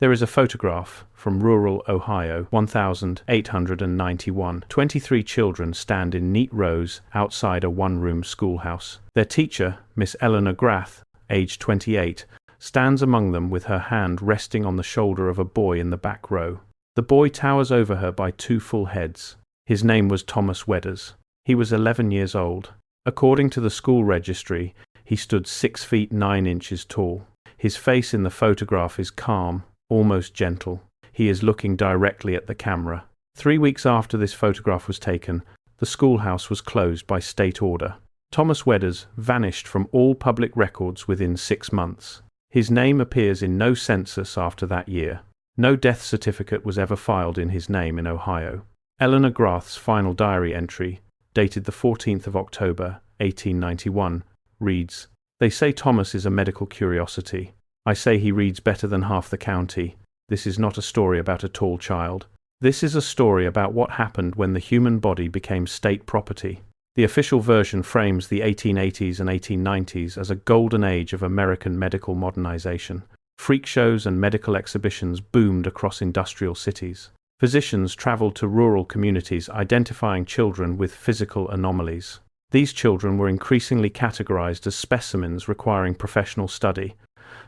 There is a photograph from rural Ohio, 1891. 23 children stand in neat rows outside a one-room schoolhouse. Their teacher, Miss Eleanor Grath, age 28, stands among them with her hand resting on the shoulder of a boy in the back row. The boy towers over her by 2 full heads. His name was Thomas Wedders. He was 11 years old. According to the school registry, he stood 6 feet 9 inches tall. His face in the photograph is calm, almost gentle. He is looking directly at the camera. 3 weeks after this photograph was taken, the schoolhouse was closed by state order. Thomas Wedders vanished from all public records within 6 months. His name appears in no census after that year. No death certificate was ever filed in his name in Ohio. Eleanor Grath's final diary entry, dated the 14th of October, 1891, reads, "They say Thomas is a medical curiosity. I say he reads better than half the county. This is not a story about a tall child. This is a story about what happened when the human body became state property." The official version frames the 1880s and 1890s as a golden age of American medical modernization. Freak shows and medical exhibitions boomed across industrial cities. Physicians traveled to rural communities identifying children with physical anomalies. These children were increasingly categorized as specimens requiring professional study.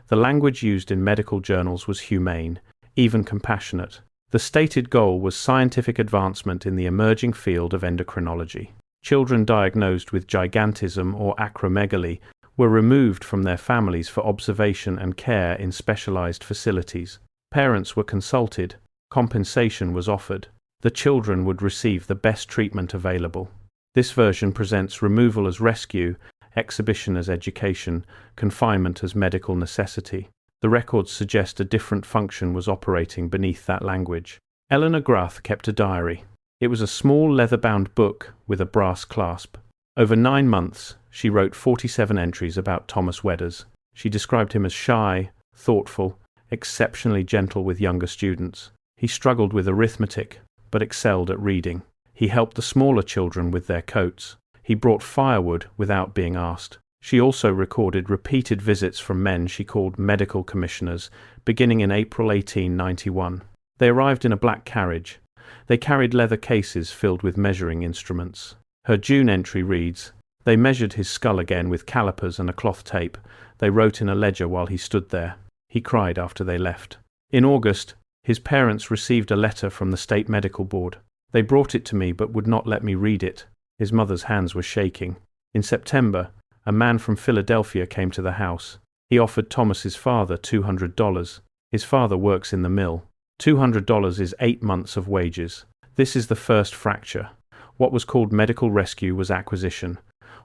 The language used in medical journals was humane, even compassionate. The stated goal was scientific advancement in the emerging field of endocrinology. Children diagnosed with gigantism or acromegaly were removed from their families for observation and care in specialized facilities. Parents were consulted. Compensation was offered. The children would receive the best treatment available. This version presents removal as rescue, exhibition as education, confinement as medical necessity. The records suggest a different function was operating beneath that language. Eleanor Grath kept a diary. It was a small leather-bound book with a brass clasp. Over 9 months, she wrote 47 entries about Thomas Wedders. She described him as shy, thoughtful, exceptionally gentle with younger students. He struggled with arithmetic, but excelled at reading. He helped the smaller children with their coats. He brought firewood without being asked. She also recorded repeated visits from men she called medical commissioners, beginning in April 1891. They arrived in a black carriage. They carried leather cases filled with measuring instruments. Her June entry reads, "They measured his skull again with calipers and a cloth tape. They wrote in a ledger while he stood there. He cried after they left." In August, his parents received a letter from the state medical board. "They brought it to me but would not let me read it." His mother's hands were shaking. In September, a man from Philadelphia came to the house. He offered Thomas's father $200. His father works in the mill. $200 is 8 months of wages. This is the first fracture. What was called medical rescue was acquisition.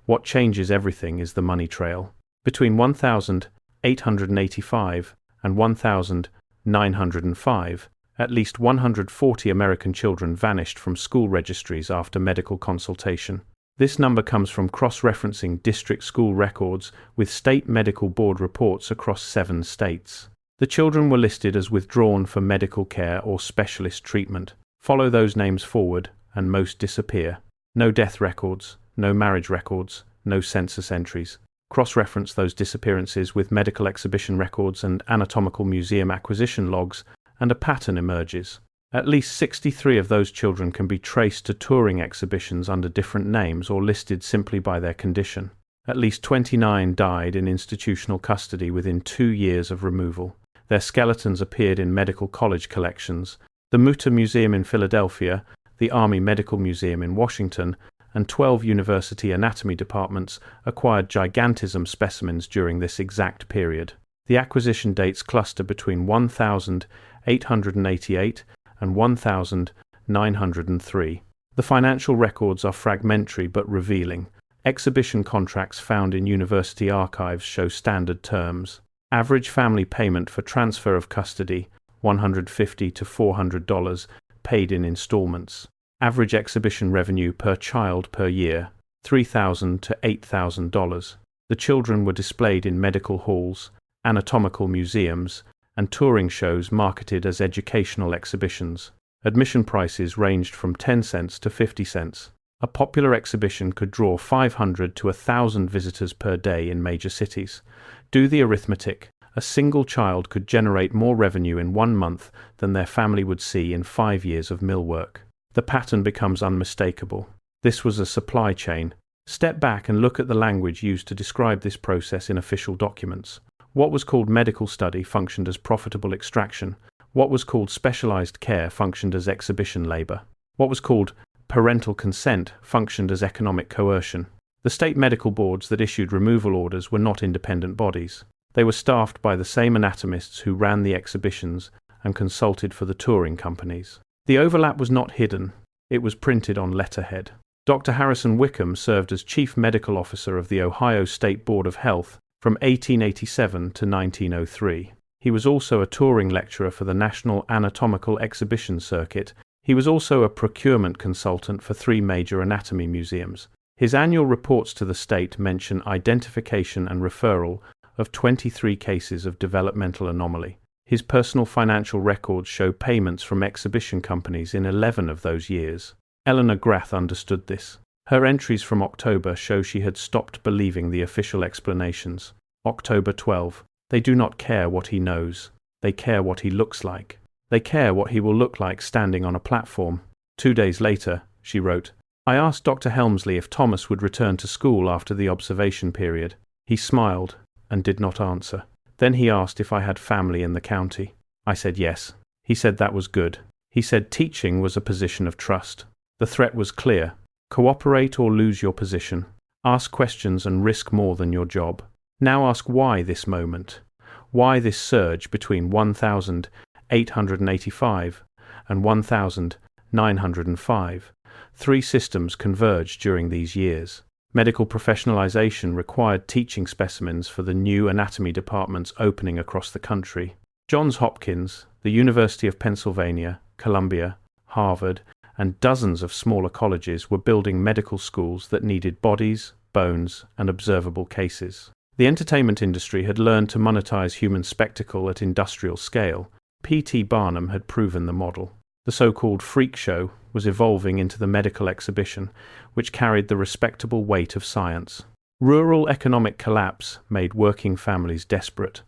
What changes everything is the money trail. Between 1885 and 1905, at least 140 American children vanished from school registries after medical consultation. This number comes from cross-referencing district school records with state medical board reports across 7 states. The children were listed as withdrawn for medical care or specialist treatment. Follow those names forward, and most disappear. No death records, no marriage records, no census entries. Cross-reference those disappearances with medical exhibition records and anatomical museum acquisition logs, and a pattern emerges. At least 63 of those children can be traced to touring exhibitions under different names or listed simply by their condition. At least 29 died in institutional custody within 2 years of removal. Their skeletons appeared in medical college collections. The Mutter Museum in Philadelphia, the Army Medical Museum in Washington, and 12 university anatomy departments acquired gigantism specimens during this exact period. The acquisition dates cluster between 1888 and 1903. The financial records are fragmentary but revealing. Exhibition contracts found in university archives show standard terms. Average family payment for transfer of custody, $150 to $400, paid in installments. Average exhibition revenue per child per year, $3,000 to $8,000. The children were displayed in medical halls, anatomical museums, and touring shows marketed as educational exhibitions. Admission prices ranged from 10 cents to 50 cents. A popular exhibition could draw 500 to 1,000 visitors per day in major cities. Do the arithmetic. A single child could generate more revenue in 1 month than their family would see in 5 years of mill work. The pattern becomes unmistakable. This was a supply chain. Step back and look at the language used to describe this process in official documents. What was called medical study functioned as profitable extraction. What was called specialized care functioned as exhibition labor. What was called parental consent functioned as economic coercion. The state medical boards that issued removal orders were not independent bodies. They were staffed by the same anatomists who ran the exhibitions and consulted for the touring companies. The overlap was not hidden. It was printed on letterhead. Dr. Harrison Wickham served as Chief Medical Officer of the Ohio State Board of Health from 1887 to 1903. He was also a touring lecturer for the National Anatomical Exhibition Circuit. He was also a procurement consultant for 3 major anatomy museums. His annual reports to the state mention identification and referral of 23 cases of developmental anomaly. His personal financial records show payments from exhibition companies in 11 of those years. Eleanor Grath understood this. Her entries from October show she had stopped believing the official explanations. October 12. They do not care what he knows. They care what he looks like. They care what he will look like standing on a platform. 2 days later, she wrote, I asked Dr. Helmsley if Thomas would return to school after the observation period. He smiled and did not answer. Then he asked if I had family in the county. I said yes. He said that was good. He said teaching was a position of trust. The threat was clear. Cooperate or lose your position. Ask questions and risk more than your job. Now ask why this moment. Why this surge between 1,885 and 1,905? 3 systems converged during these years. Medical professionalization required teaching specimens for the new anatomy departments opening across the country. Johns Hopkins, the University of Pennsylvania, Columbia, Harvard, and dozens of smaller colleges were building medical schools that needed bodies, bones, and observable cases. The entertainment industry had learned to monetize human spectacle at industrial scale. P.T. Barnum had proven the model. The so-called freak show was evolving into the medical exhibition, which carried the respectable weight of science. Rural economic collapse made working families desperate.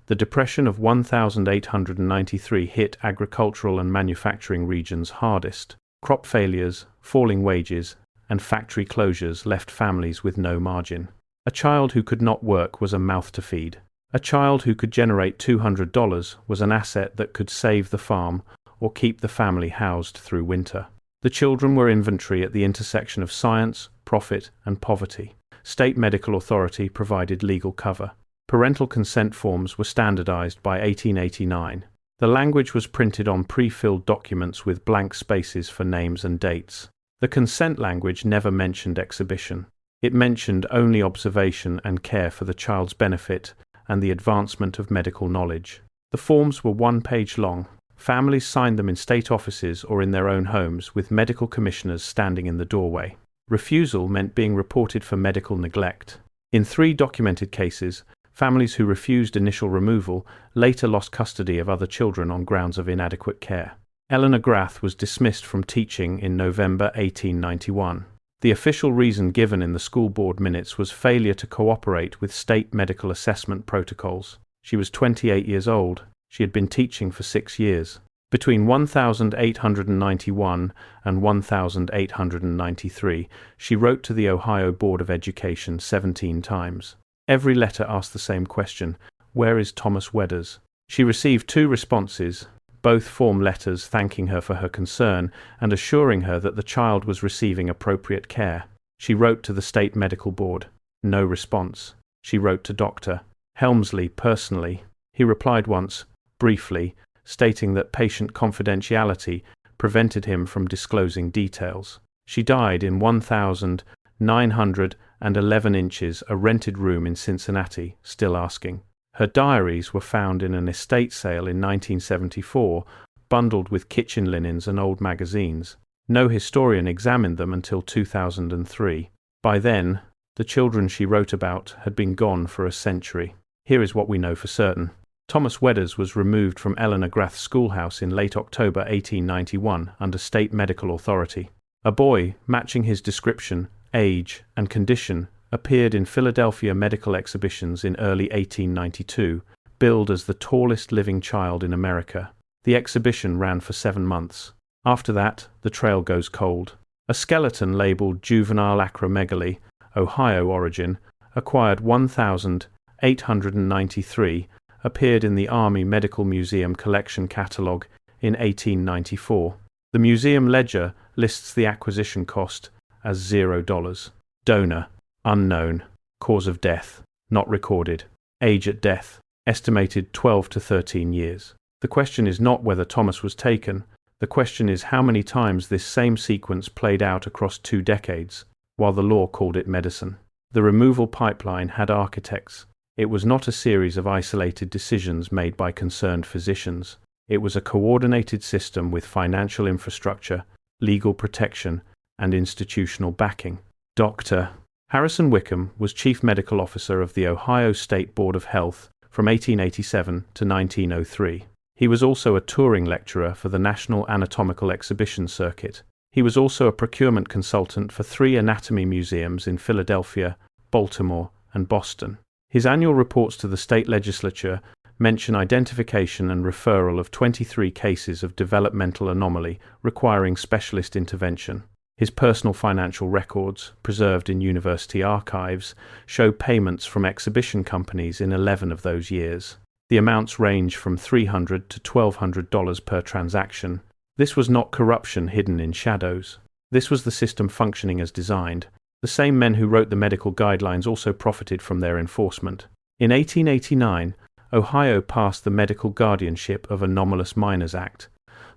The Depression of 1893 hit agricultural and manufacturing regions hardest. Crop failures, falling wages, and factory closures left families with no margin. A child who could not work was a mouth to feed. A child who could generate $200 was an asset that could save the farm or keep the family housed through winter. The children were inventory at the intersection of science, profit, and poverty. State medical authority provided legal cover. Parental consent forms were standardized by 1889. The language was printed on pre-filled documents with blank spaces for names and dates. The consent language never mentioned exhibition. It mentioned only observation and care for the child's benefit and the advancement of medical knowledge. The forms were 1 page long. Families signed them in state offices or in their own homes, with medical commissioners standing in the doorway. Refusal meant being reported for medical neglect. In 3 documented cases, families who refused initial removal later lost custody of other children on grounds of inadequate care. Eleanor Grath was dismissed from teaching in November 1891. The official reason given in the school board minutes was failure to cooperate with state medical assessment protocols. She was 28 years old. She had been teaching for 6 years. Between 1891 and 1893, she wrote to the Ohio Board of Education 17 times. Every letter asked the same question: where is Thomas Wedders? She received 2 responses, both form letters thanking her for her concern and assuring her that the child was receiving appropriate care. She wrote to the state medical board. No response. She wrote to Dr. Helmsley personally. He replied once, briefly, stating that patient confidentiality prevented him from disclosing details. She died in 1,911 inches, a rented room in Cincinnati, still asking. Her diaries were found in an estate sale in 1974, bundled with kitchen linens and old magazines. No historian examined them until 2003. By then, the children she wrote about had been gone for a century. Here is what we know for certain. Thomas Wedders was removed from Eleanor Grath's schoolhouse in late October 1891 under state medical authority. A boy, matching his description, age, and condition, appeared in Philadelphia medical exhibitions in early 1892, billed as the tallest living child in America. The exhibition ran for 7 months. After that, the trail goes cold. A skeleton labeled juvenile acromegaly, Ohio origin, acquired 1,893, appeared in the Army Medical Museum collection catalogue in 1894. The museum ledger lists the acquisition cost as $0. Donor, unknown. Cause of death, not recorded. Age at death, estimated 12 to 13 years. The question is not whether Thomas was taken. The question is how many times this same sequence played out across 2 decades, while the law called it medicine. The removal pipeline had architects. It was not a series of isolated decisions made by concerned physicians. It was a coordinated system with financial infrastructure, legal protection, and institutional backing. Dr. Harrison Wickham was Chief Medical Officer of the Ohio State Board of Health from 1887 to 1903. He was also a touring lecturer for the National Anatomical Exhibition Circuit. He was also a procurement consultant for 3 anatomy museums in Philadelphia, Baltimore, and Boston. His annual reports to the state legislature mention identification and referral of 23 cases of developmental anomaly requiring specialist intervention. His personal financial records, preserved in university archives, show payments from exhibition companies in 11 of those years. The amounts range from $300 to $1,200 per transaction. This was not corruption hidden in shadows. This was the system functioning as designed. The same men who wrote the medical guidelines also profited from their enforcement. In 1889, Ohio passed the Medical Guardianship of Anomalous Minors Act.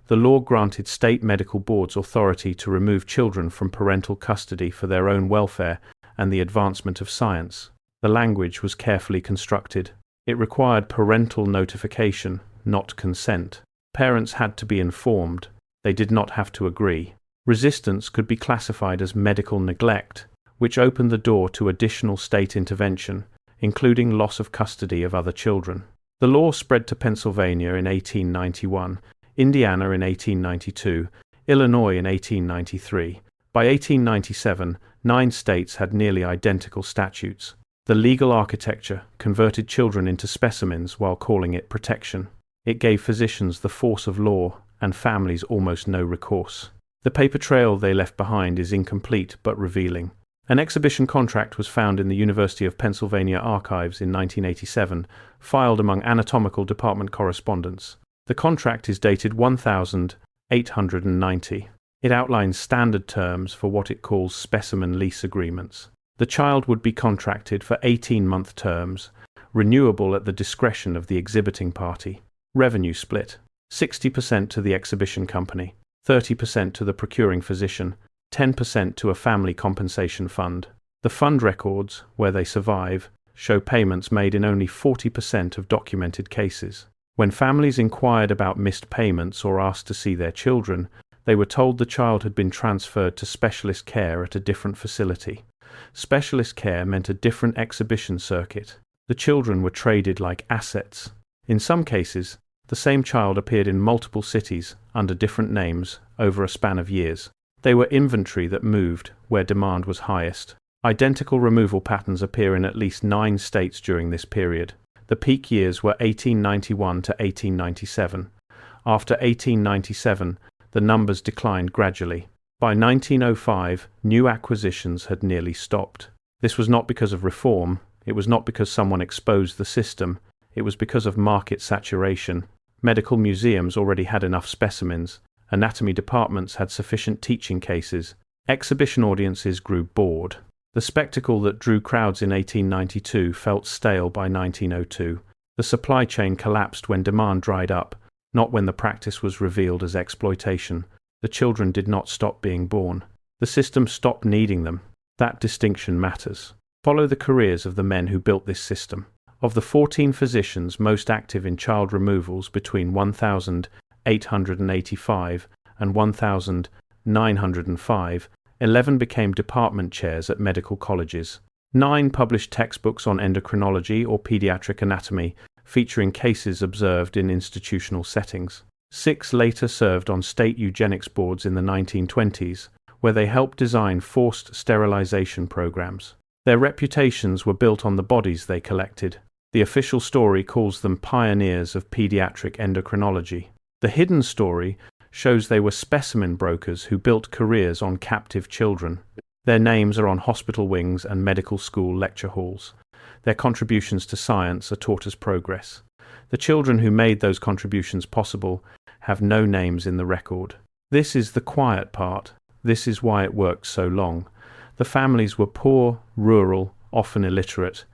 The law granted state medical boards authority to remove children from parental custody for their own welfare and the advancement of science. The language was carefully constructed. It required parental notification, not consent. Parents had to be informed. They did not have to agree. Resistance could be classified as medical neglect, which opened the door to additional state intervention, including loss of custody of other children. The law spread to Pennsylvania in 1891, Indiana in 1892, Illinois in 1893. By 1897, 9 states had nearly identical statutes. The legal architecture converted children into specimens while calling it protection. It gave physicians the force of law and families almost no recourse. The paper trail they left behind is incomplete but revealing. An exhibition contract was found in the University of Pennsylvania archives in 1987, filed among anatomical department correspondence. The contract is dated 1890. It outlines standard terms for what it calls specimen lease agreements. The child would be contracted for 18-month terms, renewable at the discretion of the exhibiting party. Revenue split: 60% to the exhibition company, 30% to the procuring physician, 10% to a family compensation fund. The fund records, where they survive, show payments made in only 40% of documented cases. When families inquired about missed payments or asked to see their children, they were told the child had been transferred to specialist care at a different facility. Specialist care meant a different exhibition circuit. The children were traded like assets. In some cases, the same child appeared in multiple cities under different names over a span of years. They were inventory that moved where demand was highest. Identical removal patterns appear in at least 9 states during this period. The peak years were 1891 to 1897. After 1897, the numbers declined gradually. By 1905, new acquisitions had nearly stopped. This was not because of reform. It was not because someone exposed the system. It was because of market saturation. Medical museums already had enough specimens. Anatomy departments had sufficient teaching cases. Exhibition audiences grew bored. The spectacle that drew crowds in 1892 felt stale by 1902. The supply chain collapsed when demand dried up, not when the practice was revealed as exploitation. The children did not stop being born. The system stopped needing them. That distinction matters. Follow the careers of the men who built this system. Of the 14 physicians most active in child removals between 1885 and 1905, 11 became department chairs at medical colleges. 9 published textbooks on endocrinology or pediatric anatomy, featuring cases observed in institutional settings. 6 later served on state eugenics boards in the 1920s, where they helped design forced sterilization programs. Their reputations were built on the bodies they collected. The official story calls them pioneers of pediatric endocrinology. The hidden story shows they were specimen brokers who built careers on captive children. Their names are on hospital wings and medical school lecture halls. Their contributions to science are taught as progress. The children who made those contributions possible have no names in the record. This is the quiet part. This is why it worked so long. The families were poor, rural, often illiterate.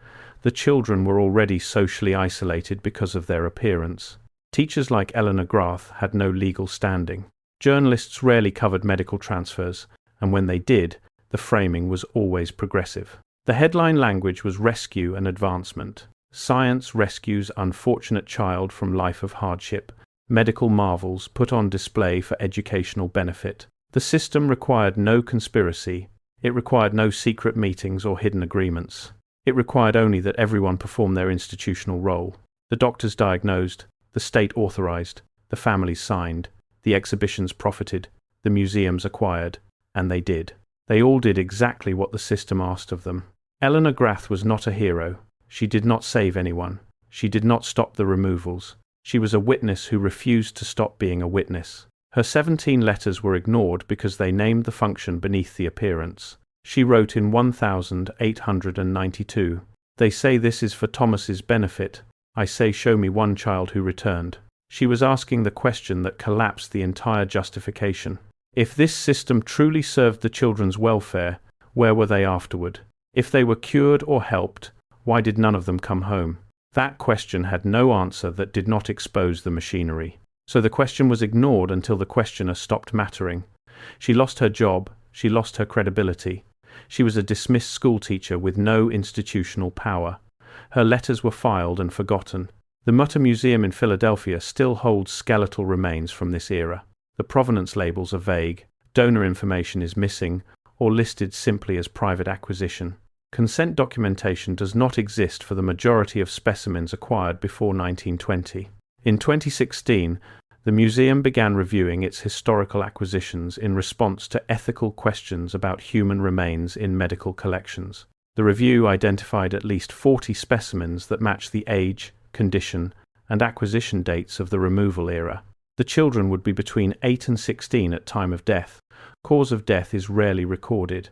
The children were already socially isolated because of their appearance. Teachers like Eleanor Grath had no legal standing. Journalists rarely covered medical transfers, and when they did, the framing was always progressive. The headline language was rescue and advancement. Science rescues unfortunate child from life of hardship. Medical marvels put on display for educational benefit. The system required no conspiracy. It required no secret meetings or hidden agreements. It required only that everyone perform their institutional role. The doctors diagnosed, the state authorized, the families signed, the exhibitions profited, the museums acquired, and they did. They all did exactly what the system asked of them. Eleanor Grath was not a hero. She did not save anyone. She did not stop the removals. She was a witness who refused to stop being a witness. Her 17 letters were ignored because they named the function beneath the appearance. She wrote in 1892, "They say this is for Thomas's benefit. I say show me one child who returned." She was asking the question that collapsed the entire justification. If this system truly served the children's welfare, where were they afterward? If they were cured or helped, why did none of them come home? That question had no answer that did not expose the machinery. So the question was ignored until the questioner stopped mattering. She lost her job, she lost her credibility. She was a dismissed schoolteacher with no institutional power. Her letters were filed and forgotten. The Mutter Museum in Philadelphia still holds skeletal remains from this era. The provenance labels are vague, donor information is missing, or listed simply as private acquisition. Consent documentation does not exist for the majority of specimens acquired before 1920. In 2016, the museum began reviewing its historical acquisitions in response to ethical questions about human remains in medical collections. The review identified at least 40 specimens that match the age, condition, and acquisition dates of the removal era. The children would be between 8 and 16 at time of death. Cause of death is rarely recorded.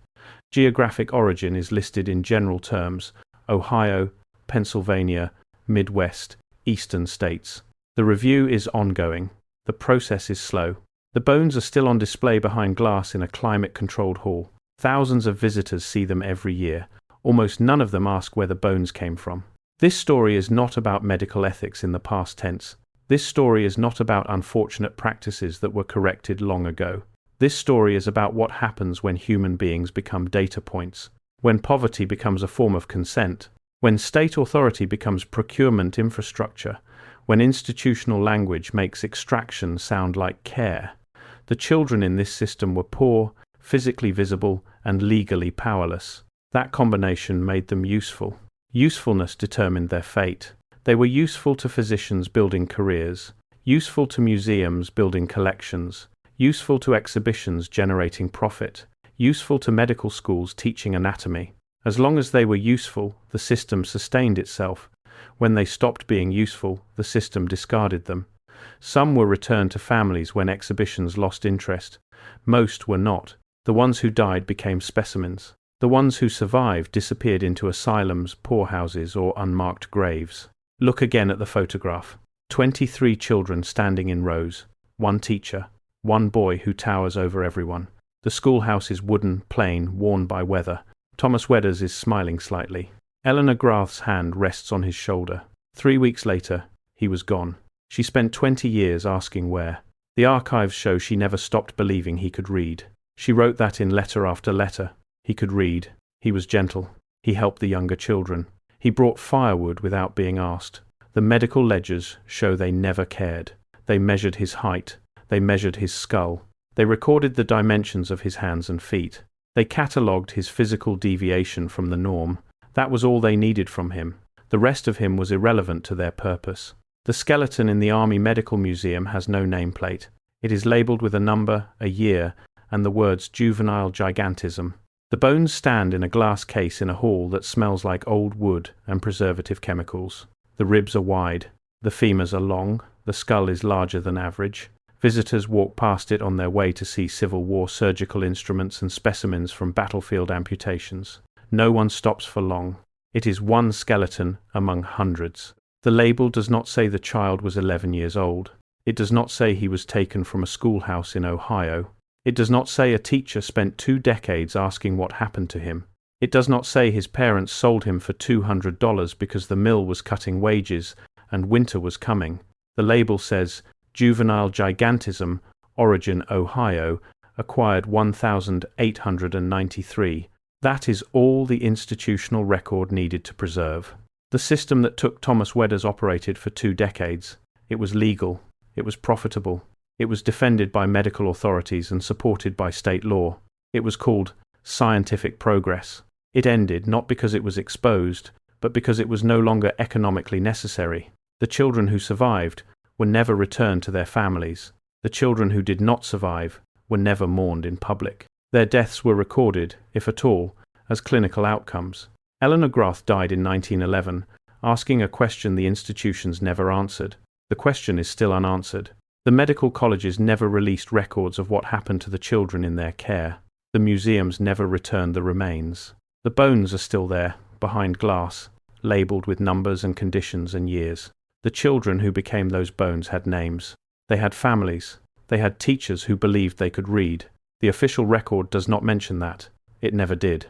Geographic origin is listed in general terms: Ohio, Pennsylvania, Midwest, Eastern states. The review is ongoing. The process is slow. The bones are still on display behind glass in a climate-controlled hall. Thousands of visitors see them every year. Almost none of them ask where the bones came from. This story is not about medical ethics in the past tense. This story is not about unfortunate practices that were corrected long ago. This story is about what happens when human beings become data points, when poverty becomes a form of consent, when state authority becomes procurement infrastructure, when institutional language makes extraction sound like care. The children in this system were poor, physically visible, and legally powerless. That combination made them useful. Usefulness determined their fate. They were useful to physicians building careers, useful to museums building collections, useful to exhibitions generating profit, useful to medical schools teaching anatomy. As long as they were useful, the system sustained itself. When they stopped being useful, the system discarded them. Some were returned to families when exhibitions lost interest. Most were not. The ones who died became specimens. The ones who survived disappeared into asylums, poorhouses, or unmarked graves. Look again at the photograph. 23 children standing in rows. One teacher. One boy who towers over everyone. The schoolhouse is wooden, plain, worn by weather. Thomas Wedders is smiling slightly. Eleanor Grath's hand rests on his shoulder. 3 weeks later, he was gone. She spent 20 years asking where. The archives show she never stopped believing he could read. She wrote that in letter after letter. He could read. He was gentle. He helped the younger children. He brought firewood without being asked. The medical ledgers show they never cared. They measured his height. They measured his skull. They recorded the dimensions of his hands and feet. They catalogued his physical deviation from the norm. That was all they needed from him. The rest of him was irrelevant to their purpose. The skeleton in the Army Medical Museum has no nameplate. It is labeled with a number, a year, and the words juvenile gigantism. The bones stand in a glass case in a hall that smells like old wood and preservative chemicals. The ribs are wide. The femurs are long. The skull is larger than average. Visitors walk past it on their way to see Civil War surgical instruments and specimens from battlefield amputations. No one stops for long. It is one skeleton among hundreds. The label does not say the child was 11 years old. It does not say he was taken from a schoolhouse in Ohio. It does not say a teacher spent 2 decades asking what happened to him. It does not say his parents sold him for $200 because the mill was cutting wages and winter was coming. The label says, Juvenile Gigantism, Origin, Ohio, acquired 1,893. That is all the institutional record needed to preserve. The system that took Thomas Wedders operated for 2 decades. It was legal. It was profitable. It was defended by medical authorities and supported by state law. It was called scientific progress. It ended not because it was exposed, but because it was no longer economically necessary. The children who survived were never returned to their families. The children who did not survive were never mourned in public. Their deaths were recorded, if at all, as clinical outcomes. Eleanor Grath died in 1911, asking a question the institutions never answered. The question is still unanswered. The medical colleges never released records of what happened to the children in their care. The museums never returned the remains. The bones are still there, behind glass, labelled with numbers and conditions and years. The children who became those bones had names. They had families. They had teachers who believed they could read. The official record does not mention that. It never did.